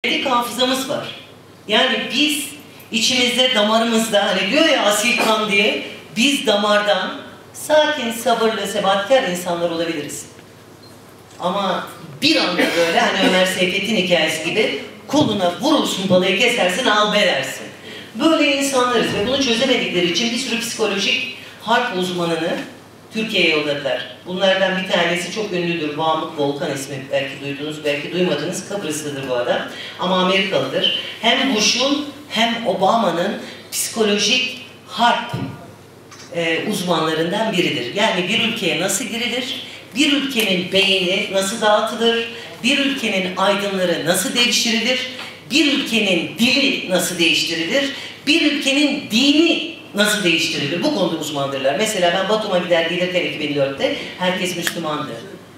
genetik hafızamız var. Yani biz içimizde, damarımızda, hani diyor ya asil kan diye, biz damardan sakin, sabırlı, sebatkar insanlar olabiliriz. Ama bir anda böyle hani Ömer Seyfettin hikayesi gibi koluna vurursun, balayı kesersin, al be dersin. Böyle insanlarız ve bunu çözemedikleri için bir sürü psikolojik harp uzmanını Türkiye'ye yolladılar. Bunlardan bir tanesi çok ünlüdür. Vahmut Volkan ismi, belki duydunuz, belki duymadınız. Kıbrıslıdır bu adam. Ama Amerikalıdır. Hem Bush'un hem Obama'nın psikolojik harp uzmanlarından biridir. Yani bir ülkeye nasıl girilir, bir ülkenin beyni nasıl dağıtılır, bir ülkenin aydınları nasıl devşirilir, bir ülkenin dili nasıl değiştirilir, bir ülkenin dini nasıl değiştirilir? Bu konuda uzmandırlar. Mesela ben Batum'a gider gelirken 2004'te herkes Müslümandı.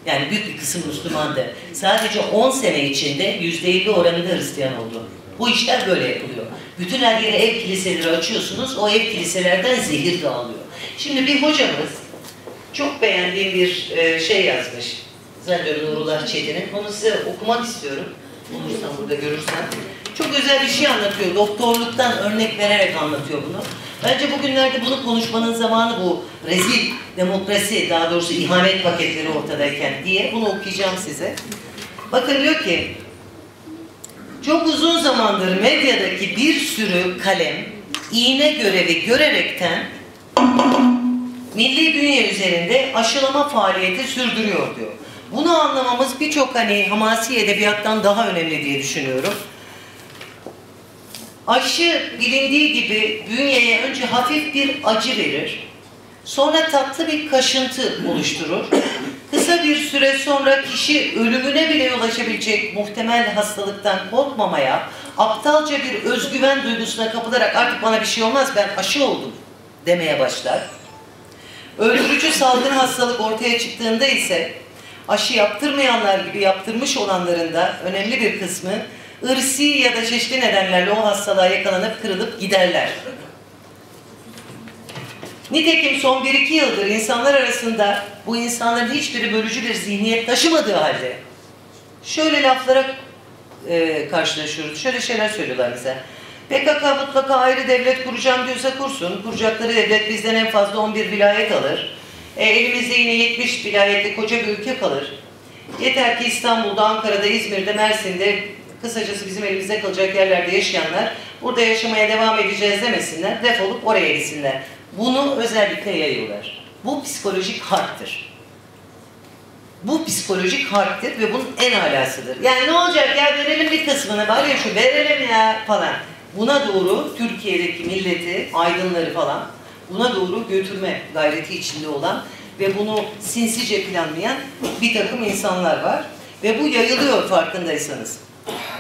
Yani büyük bir kısım Müslümandı. Sadece 10 sene içinde %50 oranında Hristiyan oldu. Bu işler böyle yapılıyor. Bütün her yere ev kiliseleri açıyorsunuz, o ev kiliselerden zehir dağılıyor. Şimdi bir hocamız çok beğendiğim bir şey yazmış. Zannediyorum Nurullah Çetin'in. Onu size okumak istiyorum. Bulursam burada görürsem. Çok özel bir şey anlatıyor. Doktorluktan örnek vererek anlatıyor bunu. Bence bugünlerde bunu konuşmanın zamanı, bu rezil demokrasi, daha doğrusu ihanet paketleri ortadayken diye bunu okuyacağım size. Bakın diyor ki, çok uzun zamandır medyadaki bir sürü kalem iğne görevi görerekten milli bünye üzerinde aşılama faaliyeti sürdürüyor diyor. Bunu anlamamız birçok hani hamasi edebiyattan daha önemli diye düşünüyorum. Aşı bilindiği gibi bünyeye önce hafif bir acı verir, sonra tatlı bir kaşıntı oluşturur. Kısa bir süre sonra kişi ölümüne bile yol açabilecek muhtemel hastalıktan korkmamaya, aptalca bir özgüven duygusuna kapılarak artık bana bir şey olmaz, ben aşı oldum demeye başlar. Öldürücü salgın hastalık ortaya çıktığında ise aşı yaptırmayanlar gibi yaptırmış olanların da önemli bir kısmı ırsi ya da çeşitli nedenlerle o hastalığa yakalanıp kırılıp giderler. Nitekim son 1-2 yıldır insanlar arasında bu insanların hiçbiri bölücü bir zihniyet taşımadığı halde şöyle laflara karşılaşıyoruz. Şöyle şeyler söylüyorlar bize. PKK mutlaka ayrı devlet kuracağım diyorsa kursun. Kuracakları devlet bizden en fazla 11 vilayet alır. Elimizde yine 70 vilayetli koca bir ülke kalır. Yeter ki İstanbul'da, Ankara'da, İzmir'de, Mersin'de, kısacası bizim elimizde kalacak yerlerde yaşayanlar burada yaşamaya devam edeceğiz demesinler, defolup oraya gitsinler. Bunu özellikle yayıyorlar. Bu psikolojik harptir. Bu psikolojik harptir ve bunun en alasıdır. Yani ne olacak ya, verelim bir kısmını, bari şu verelim ya falan. Buna doğru Türkiye'deki milleti, aydınları falan buna doğru götürme gayreti içinde olan ve bunu sinsice planlayan bir takım insanlar var. Ve bu yayılıyor farkındaysanız.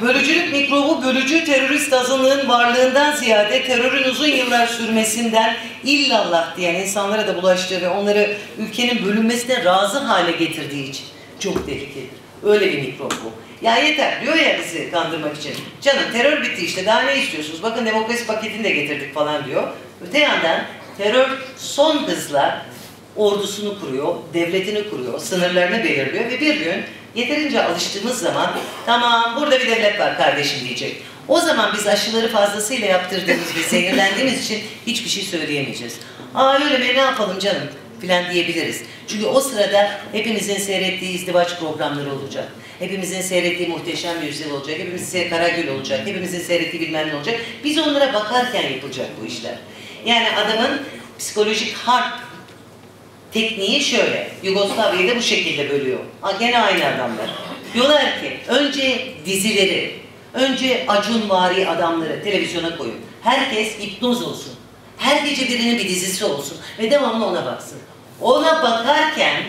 Bölücülük mikrobu bölücü terörist azınlığın varlığından ziyade terörün uzun yıllar sürmesinden illallah diyen insanlara da bulaştığı ve onları ülkenin bölünmesine razı hale getirdiği için çok tehlikelidir. Öyle bir mikrop bu. Ya yeter diyor ya bizi kandırmak için. Canım terör bitti işte, daha ne istiyorsunuz? Bakın demokrasi paketini de getirdik falan diyor. Öte yandan terör son hızla ordusunu kuruyor, devletini kuruyor, sınırlarını belirliyor ve bir gün yeterince alıştığımız zaman tamam burada bir devlet var kardeşim diyecek. O zaman biz aşıları fazlasıyla yaptırdığımız ve zehirlendiğimiz için hiçbir şey söyleyemeyeceğiz. Aa öyle mi, ne yapalım canım filan diyebiliriz. Çünkü o sırada hepimizin seyrettiği izdivaç programları olacak. Hepimizin seyrettiği Muhteşem Yüzyıl olacak. Hepimizin Karagül olacak. Hepimizin seyrettiği bilmem ne olacak. Biz onlara bakarken yapılacak bu işler. Yani adamın psikolojik harp tekniği şöyle. Yugoslavya'yı da bu şekilde bölüyor. Gene aynı adamlar. Diyorlar ki önce dizileri, önce Acunvari adamları televizyona koyun. Herkes hipnoz olsun. Her gece birinin bir dizisi olsun ve devamlı ona baksın. Ona bakarken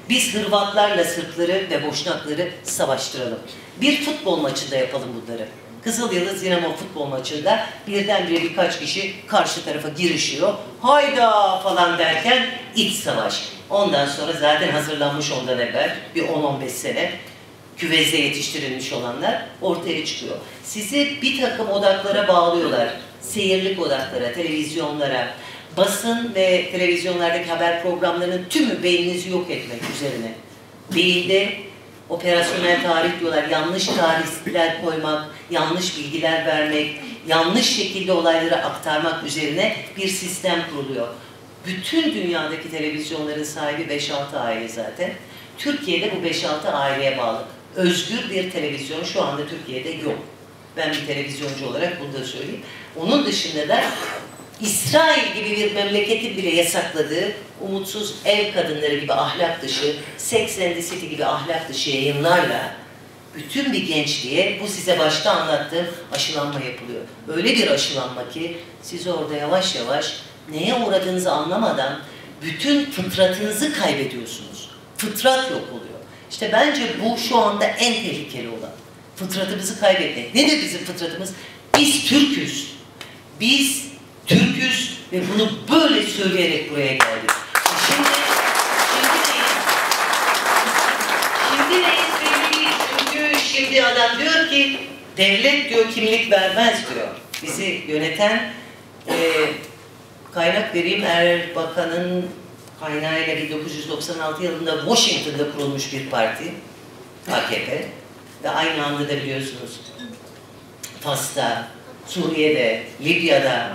biz Hırvatlarla Sırpları ve Boşnakları savaştıralım. Bir futbol maçında yapalım bunları. Kızılyıldız Dinamo futbol maçında birdenbire birkaç kişi karşı tarafa girişiyor. Hayda falan derken iç savaş. Ondan sonra zaten hazırlanmış ondan evvel bir 10-15 sene küvezde yetiştirilmiş olanlar ortaya çıkıyor. Sizi bir takım odaklara bağlıyorlar. Seyirlik odaklara, televizyonlara, basın ve televizyonlardaki haber programlarının tümü beyninizi yok etmek üzerine. Beyinde operasyonel tarih diyorlar, yanlış tarihler koymak, yanlış bilgiler vermek, yanlış şekilde olayları aktarmak üzerine bir sistem kuruluyor. Bütün dünyadaki televizyonların sahibi 5-6 aile zaten. Türkiye'de bu 5-6 aileye bağlı. Özgür bir televizyon şu anda Türkiye'de yok. Ben bir televizyoncu olarak bunu da söyleyeyim. Onun dışında da İsrail gibi bir memleketin bile yasakladığı umutsuz ev kadınları gibi ahlak dışı, Sex and the City gibi ahlak dışı yayınlarla bütün bir gençliğe bu size başta anlattığım aşılanma yapılıyor. Öyle bir aşılanma ki siz orada yavaş yavaş neye uğradığınızı anlamadan bütün fıtratınızı kaybediyorsunuz. Fıtrat yok oluyor. İşte bence bu şu anda en tehlikeli olan. Fıtratımızı kaybetmek. Nedir bizim fıtratımız? Biz Türk'üz. Biz Türk'üz ve bunu böyle söyleyerek buraya geldik. Şimdi belli değil. Çünkü şimdi adam diyor ki devlet diyor kimlik vermez diyor. Bizi yöneten kaynak vereyim, Erbakan'ın kaynağıyla 1996 yılında Washington'da kurulmuş bir parti, AKP. Ve aynı anda da biliyorsunuz Fas'ta, Suriye'de, Libya'da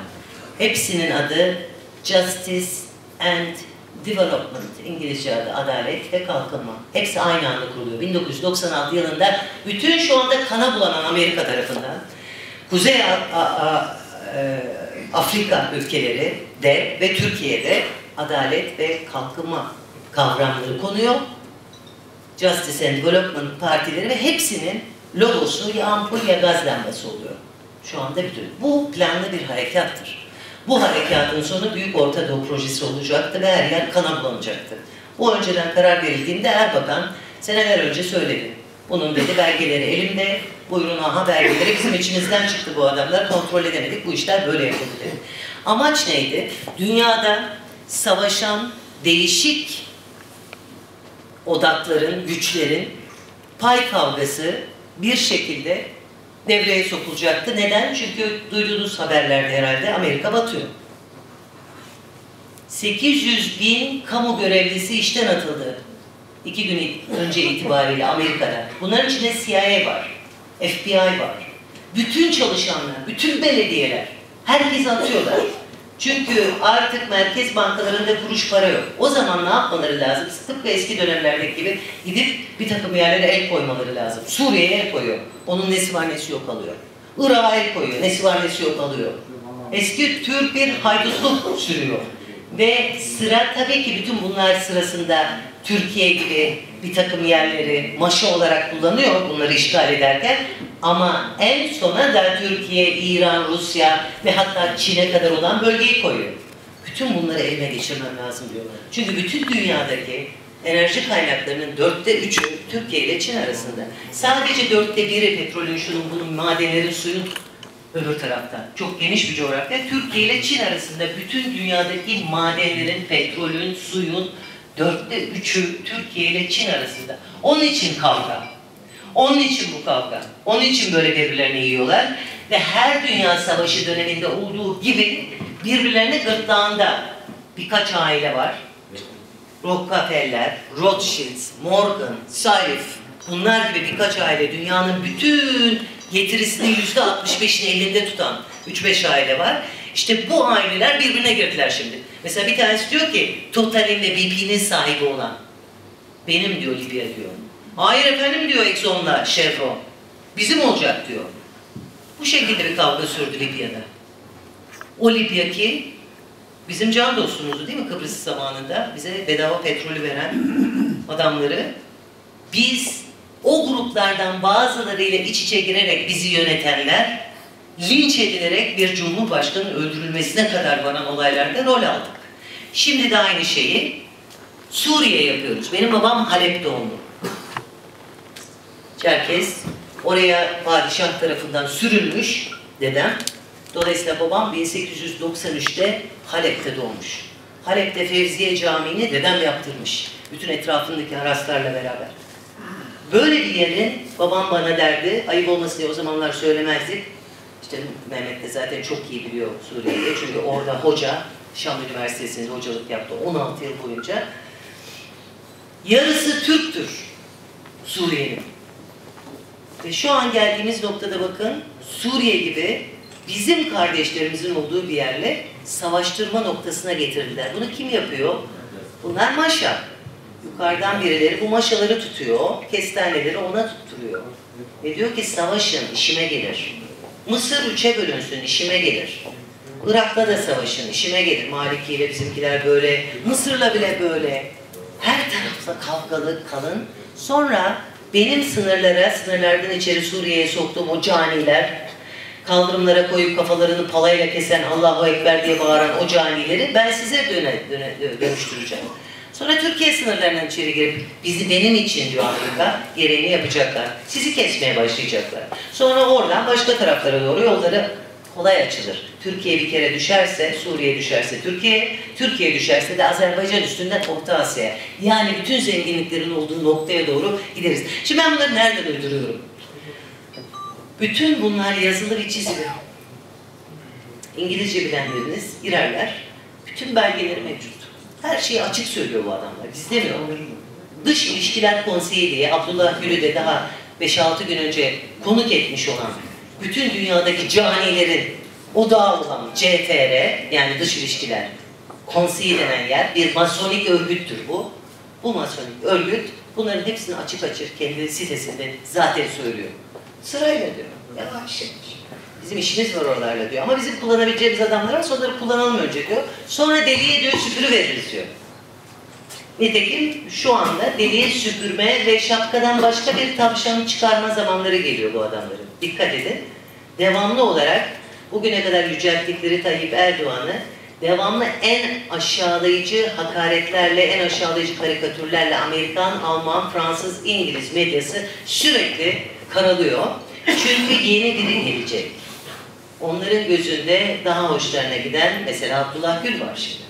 hepsinin adı Justice and Development, İngilizce adı Adalet ve Kalkınma. Hepsi aynı anda kuruluyor. 1996 yılında bütün şu anda kana bulanan Amerika tarafından Kuzey Afrika ülkeleri de ve Türkiye'de adalet ve kalkınma kavramları konuyor. Justice and Development partileri ve hepsinin logosu ya ampul ya gaz lambası oluyor. Şu anda bütün. Bu planlı bir harekattır. Bu harekatın sonu Büyük Orta Doğu projesi olacaktı ve her yer kana bulanacaktı. Bu önceden karar verildiğinde Erbakan seneler önce söyledi. Bunun dedi belgeleri elimde, buyurun aha belgeleri bizim içimizden çıktı bu adamlar, kontrol edemedik, bu işler böyle yapıldı dedi. Amaç neydi? Dünyada savaşan değişik odakların, güçlerin pay kavgası bir şekilde devreye sokulacaktı. Neden? Çünkü duyduğunuz haberlerde herhalde Amerika batıyor. 800.000 kamu görevlisi işten atıldı. 2 gün önce itibariyle Amerika'da. Bunların içinde CIA var, FBI var. Bütün çalışanlar, bütün belediyeler, herkesi atıyorlar. Çünkü artık merkez bankalarında kuruş para yok. O zaman ne yapmaları lazım? Tıpkı eski dönemlerdeki gibi gidip bir takım yerlere el koymaları lazım. Suriye'ye el koyuyor. Onun nesi var nesi yok alıyor. Irak'a el koyuyor. Nesi var nesi yok alıyor. Eski Türk bir haydutluk sürüyor. Ve sıra tabii ki bütün bunlar sırasında Türkiye gibi bir takım yerleri maşa olarak kullanıyor bunları işgal ederken. Ama en sona da Türkiye, İran, Rusya ve hatta Çin'e kadar olan bölgeyi koyuyor. Bütün bunları eline geçirmem lazım diyor. Çünkü bütün dünyadaki enerji kaynaklarının 3'ü Türkiye ile Çin arasında. Sadece 1/4'ü petrolün, şunun, bunun, madenlerin, suyun öbür tarafta. Çok geniş bir coğrafya. Türkiye ile Çin arasında bütün dünyadaki madenlerin, petrolün, suyun 3'ü Türkiye ile Çin arasında. Onun için kavga. Onun için bu kavga. Onun için böyle birbirlerini yiyorlar. Ve her dünya savaşı döneminde olduğu gibi birbirlerine gırtlağında birkaç aile var. Rockefeller, Rothschild, Morgan, Sirif, bunlar gibi birkaç aile dünyanın bütün getirisinin %65'ini elinde tutan 3-5 aile var. İşte bu aileler birbirine girdiler şimdi. Mesela bir tanesi diyor ki Total'in ve BP'nin sahibi olan benim diyor Libya diyor. Hayır efendim diyor Exxon'la Chevron. Bizim olacak diyor. Bu şekilde bir kavga sürdü Libya'da. O Libya ki bizim can dostumuzdu değil mi Kıbrıs zamanında? Bize bedava petrolü veren adamları. Biz o gruplardan bazılarıyla iç içe girerek bizi yönetenler linç edilerek bir cumhurbaşkanının öldürülmesine kadar varan olaylarda rol aldık. Şimdi de aynı şeyi Suriye yapıyoruz. Benim babam Halep doğumlu. Çerkez, oraya padişah tarafından sürülmüş dedem. Dolayısıyla babam 1893'te Halep'te doğmuş. Halep'te Fevziye Camii'ni dedem yaptırmış. Bütün etrafındaki araslarla beraber. Böyle bir yerin babam bana derdi, ayıp olmasın diye o zamanlar söylemezdik. İşte Mehmet de zaten çok iyi biliyor Suriye'de. Çünkü orada hoca, Şam Üniversitesi'nde hocalık yaptı 16 yıl boyunca. Yarısı Türktür Suriye'nin. Ve şu an geldiğimiz noktada bakın, Suriye gibi bizim kardeşlerimizin olduğu bir yerle savaştırma noktasına getirdiler. Bunu kim yapıyor? Bunlar maşa. Yukarıdan birileri bu maşaları tutuyor, kestaneleri ona tutturuyor. Ve diyor ki savaşın, işime gelir. Mısır üçe bölünsün, işime gelir. Irak'ta da savaşın, işime gelir. Maliki ile bizimkiler böyle, Mısır'la bile böyle. Her tarafta kavgalı kalın. Sonra benim sınırlardan içeri Suriye'ye soktuğum o caniler, kaldırımlara koyup kafalarını palayla kesen, Allahu Ekber diye bağıran o canileri ben size dönüştüreceğim. Sonra Türkiye sınırlarından içeri girip benim için diyor Amerika, gereğini yapacaklar. Sizi kesmeye başlayacaklar. Sonra oradan başka taraflara doğru yolları kolay açılır. Türkiye bir kere düşerse, Suriye düşerse Türkiye düşerse de Azerbaycan üstünden Orta Asya'ya. Yani bütün zenginliklerin olduğu noktaya doğru gideriz. Şimdi ben bunları nereden uyduruyorum? Bütün bunlar yazılı ve çizili. İngilizce bilen biriniz girerler. Bütün belgeleri mevcut. Her şeyi açık söylüyor bu adamlar. Biz demiyorlar. Dış İlişkiler Konseyi diye Abdullah Gül'ü de daha 5-6 gün önce konuk etmiş olan bütün dünyadaki canilerin odağı olan CFR, yani Dış İlişkiler Konseyi denen yer bir masonik örgüttür bu. Bu masonik örgüt bunların hepsini açık açık kendi sitesinde zaten söylüyor. Sırayla diyor. Yavaş yavaş. Bizim işimiz var oralarla diyor. Ama bizim kullanabileceğimiz adamlar var, onları kullanalım önce diyor. Sonra deliye diyor süpürüveririz diyor. Nitekim şu anda deliye süpürme ve şapkadan başka bir tavşan çıkarma zamanları geliyor bu adamların. Dikkat edin. Devamlı olarak bugüne kadar yücelttikleri Tayyip Erdoğan'ı devamlı en aşağılayıcı hakaretlerle, en aşağılayıcı karikatürlerle Amerikan, Alman, Fransız, İngiliz medyası sürekli karalıyor. Çünkü yeni biri gelecek. Onların gözünde daha hoşlarına giden mesela Abdullah Gül var şimdi.